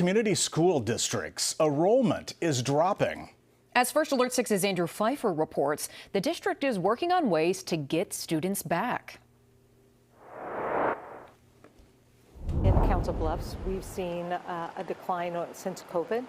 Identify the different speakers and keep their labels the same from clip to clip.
Speaker 1: Community school districts enrollment is dropping.
Speaker 2: As First Alert 6's Andrew Pfeiffer reports, the district is working on ways to get students back.
Speaker 3: In Council Bluffs, we've seen a decline since COVID,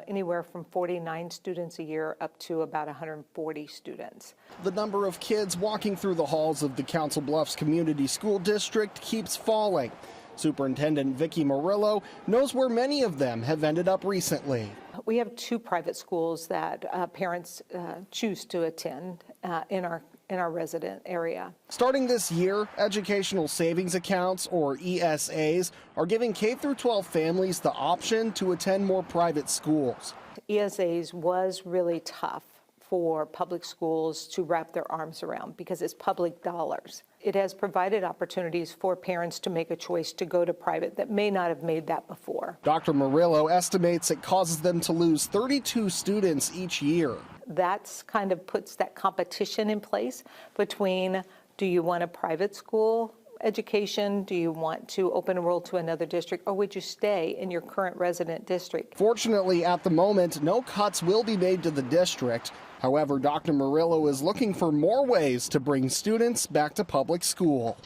Speaker 3: anywhere from 49 students a year up to about 140 students.
Speaker 4: The number of kids walking through the halls of the Council Bluffs Community School District keeps falling. Superintendent Vicki Murillo knows where many of them have ended up recently.
Speaker 3: We have two private schools that parents choose to attend in our resident area.
Speaker 4: Starting this year, educational savings accounts, or ESAs, are giving K-12 families the option to attend more private schools.
Speaker 3: ESAs was really tough for public schools to wrap their arms around because it's public dollars. It has provided opportunities for parents to make a choice to go to private that may not have made that before.
Speaker 4: Dr. Murillo estimates it causes them to lose 32 students each year.
Speaker 3: That's kind of puts that competition in place between, do you want a private school education? Do you want to open enroll to another district, or would you stay in your current resident district?
Speaker 4: Fortunately, at the moment, no cuts will be made to the district. However, Dr. Murillo is looking for more ways to bring students back to public school.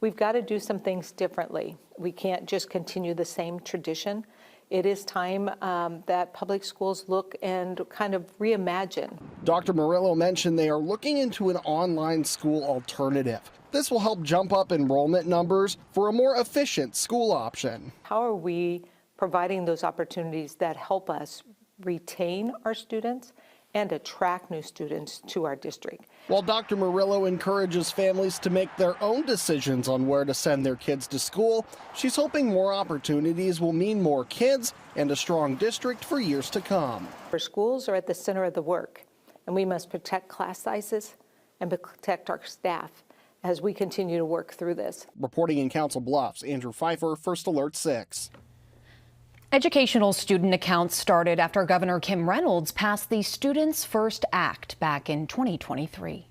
Speaker 3: We've got to do some things differently. We can't just continue the same tradition. It is time that public schools look and kind of reimagine.
Speaker 4: Dr. Murillo mentioned they are looking into an online school alternative. This will help jump up enrollment numbers for a more efficient school option.
Speaker 3: How are we providing those opportunities that help us retain our students and attract new students to our district?
Speaker 4: While Dr. Murillo encourages families to make their own decisions on where to send their kids to school, she's hoping more opportunities will mean more kids and a strong district for years to come.
Speaker 3: Our schools are at the center of the work, and we must protect class sizes and protect our staff as we continue to work through this.
Speaker 4: Reporting in Council Bluffs, Andrew Pfeiffer, First Alert 6.
Speaker 2: Educational student accounts started after Governor Kim Reynolds passed the Students First Act back in 2023.